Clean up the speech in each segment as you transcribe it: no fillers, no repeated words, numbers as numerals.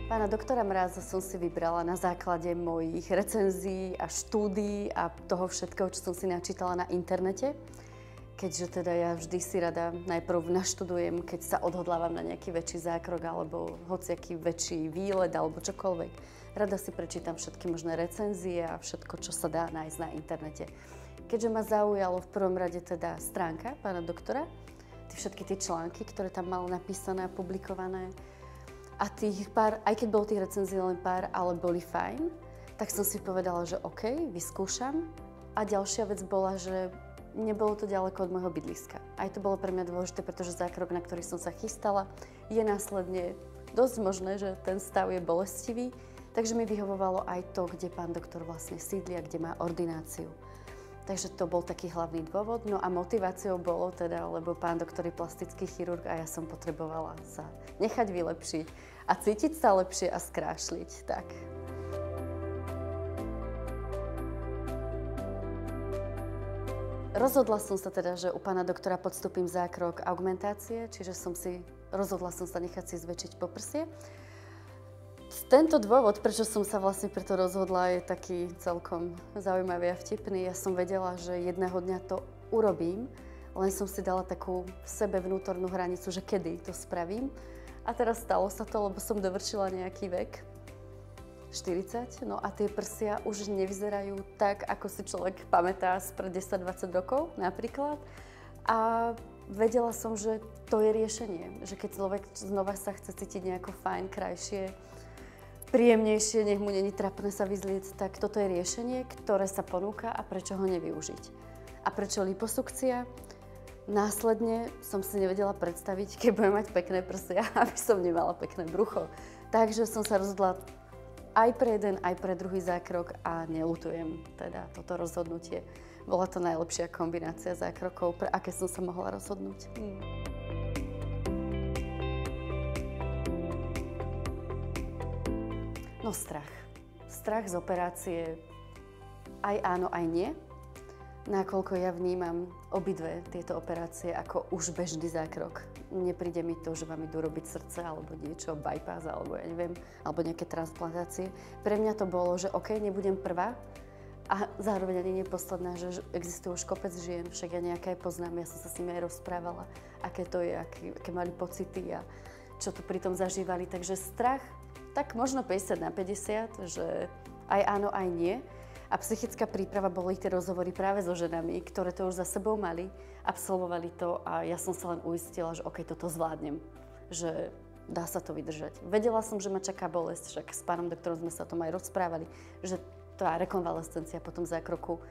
Pána doktora Mráza som si vybrala na základe mojich recenzií a štúdií a toho všetkého, čo som si načítala na internete. Keďže teda ja vždy si rada najprv naštudujem, keď sa odhodlávam na nejaký väčší zákrok alebo hociaký väčší výlet alebo čokoľvek. Rada si prečítam všetky možné recenzie a všetko, čo sa dá nájsť na internete. Keďže ma zaujalo v prvom rade teda stránka pána doktora, všetky tie články, ktoré tam mal napísané a publikované, a tých pár, aj keď bolo tých recenzií len pár, ale boli fajn, tak som si povedala, že OK, vyskúšam. A ďalšia vec bola, že nebolo to ďaleko od môjho bydliska. Aj to bolo pre mňa dôležité, pretože zákrok, na ktorý som sa chystala, je následne dosť možné, že ten stav je bolestivý, takže mi vyhovovalo aj to, kde pán doktor vlastne sídli a kde má ordináciu. Takže to bol taký hlavný dôvod. No a motiváciou bolo teda, lebo pán doktor je plastický chirurg a ja som potrebovala sa nechať vylepšiť a cítiť sa lepšie a skrášliť. Tak. Rozhodla som sa teda, že u pána doktora podstúpim zákrok augmentácie, čiže rozhodla som sa nechať si zväčšiť poprsie. Tento dôvod, prečo som sa vlastne preto rozhodla, je taký celkom zaujímavý a vtipný. Ja som vedela, že jedného dňa to urobím, len som si dala takú v sebe vnútornú hranicu, že kedy to spravím. A teraz stalo sa to, lebo som dovršila nejaký vek, 40, no a tie prsia už nevyzerajú tak, ako si človek pamätá spred 10-20 rokov napríklad. A vedela som, že to je riešenie, že keď človek znova sa chce cítiť nejako fajn, krajšie, príjemnejšie, nech mu není trapné sa vyzlieť, tak toto je riešenie, ktoré sa ponúka a prečo ho nevyužiť. A prečo liposukcia? Následne som si nevedela predstaviť, keď budem mať pekné prsia, aby som nemala pekné brucho. Takže som sa rozhodla aj pre jeden, aj pre druhý zákrok a neľutujem teda toto rozhodnutie. Bola to najlepšia kombinácia zákrokov, pre aké som sa mohla rozhodnúť. No strach. Strach z operácie aj áno, aj nie. Nakoľko ja vnímam obidve tieto operácie ako už bežný zákrok. Nepríde mi to, že vám idú robiť srdce alebo niečo, bypass alebo ja neviem, alebo nejaké transplantácie. Pre mňa to bolo, že OK, nebudem prvá a zároveň ani neposledná, že existuje už kopec žien, však ja nejaké poznám, ja som sa s nimi aj rozprávala, aké to je, aké mali pocity a čo tu pritom zažívali. Takže strach, tak možno 50/50, že aj áno, aj nie. A psychická príprava, boli tie rozhovory práve so ženami, ktoré to už za sebou mali, absolvovali to a ja som sa len uistila, že OK, toto zvládnem, že dá sa to vydržať. Vedela som, že ma čaká bolesť, však s pánom doktorom sme sa o tom aj rozprávali, že tá rekonvalescencia po tom zákroku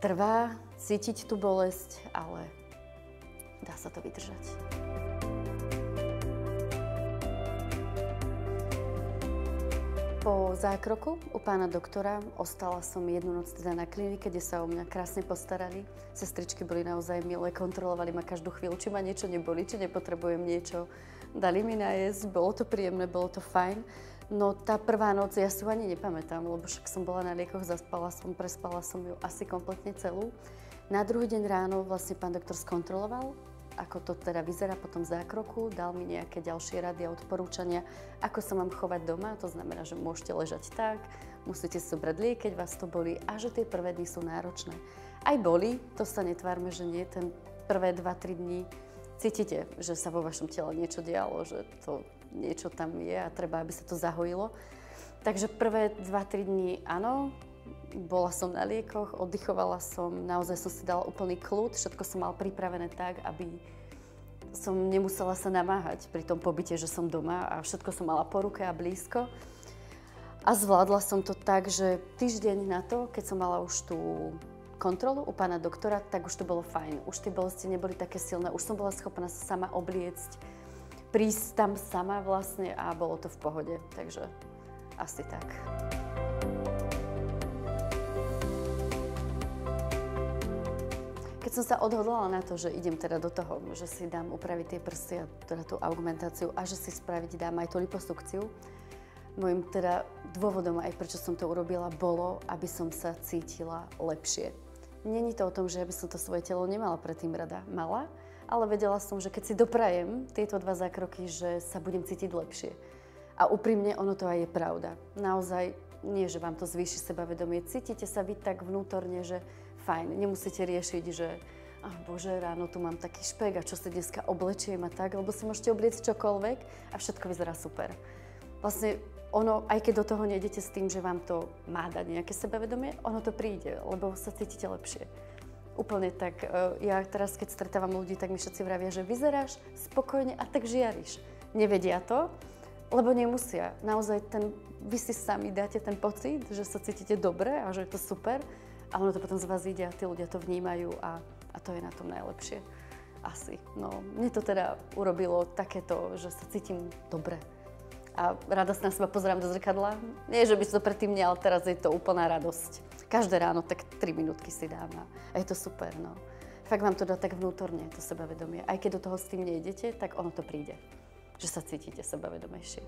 trvá, cítiť tú bolesť, ale dá sa to vydržať. Po zákroku u pána doktora ostala som jednu noc teda na klinike, kde sa o mňa krásne postarali. Sestričky boli naozaj milé, kontrolovali ma každú chvíľu, či ma niečo neboli, či nepotrebujem niečo. Dali mi najesť, bolo to príjemné, bolo to fajn. No tá prvá noc, ja si ju ani nepamätám, lebo však som bola na liekoch, zaspala som, prespala som ju asi kompletne celú. Na druhý deň ráno vlastne pán doktor skontroloval, ako to teda vyzerá po tom zákroku, dal mi nejaké ďalšie rady a odporúčania, ako sa mám chovať doma, to znamená, že môžete ležať tak, musíte si zobrať liek, keď vás to bolí a že tie prvé dni sú náročné. Aj boli, to sa netvárme, že nie, ten prvé 2-3 dní cítite, že sa vo vašom tele niečo dialo, že to niečo tam je a treba, aby sa to zahojilo. Takže prvé 2-3 dní áno, bola som na liekoch, oddychovala som, naozaj som si dala úplný kľud, všetko som mala pripravené tak, aby som nemusela sa namáhať pri tom pobyte, že som doma a všetko som mala po ruke a blízko. A zvládla som to tak, že týždeň na to, keď som mala už tú kontrolu u pána doktora, tak už to bolo fajn. Už tie bolesti neboli také silné, už som bola schopná sa sama obliecť, prísť tam sama vlastne a bolo to v pohode, takže asi tak. Keď som sa odhodlala na to, že idem teda do toho, že si dám upraviť tie prsty a teda tú augmentáciu a že si spraviť dám aj tú liposukciu, môjim teda dôvodom aj prečo som to urobila bolo, aby som sa cítila lepšie. Není to o tom, že by som to svoje telo nemala predtým rada. Mala, ale vedela som, že keď si doprajem tieto 2 zákroky, že sa budem cítiť lepšie. A úprimne, ono to aj je pravda. Naozaj, nie, že vám to zvýši sebavedomie. Cítite sa vy tak vnútorne, že fajn, nemusíte riešiť, že bože, ráno tu mám taký špek a čo si dneska oblečiem a tak, lebo si môžete obliecť čokoľvek a všetko vyzerá super. Vlastne ono, aj keď do toho nejdete s tým, že vám to má dať nejaké sebavedomie, ono to príde, lebo sa cítite lepšie. Úplne tak. Ja teraz, keď stretávam ľudí, tak mi všetci vravia, že vyzeráš spokojne a tak žiariš. Nevedia to, lebo nemusia. Naozaj vy si sami dáte ten pocit, že sa cítite dobre a že je to super a ono to potom z vás ide a tí ľudia to vnímajú a to je na tom najlepšie. Asi. No, mne to teda urobilo takéto, že sa cítim dobre. A radosť na seba pozerám do zrkadla. Nie, že by si to predtým nie, ale teraz je to úplná radosť. Každé ráno tak 3 minútky si dám a je to super, no. Fakt vám to dá tak vnútorne, to sebavedomie. Aj keď do toho s tým nejdete, tak ono to príde. Že sa cítite sebavedomejšie.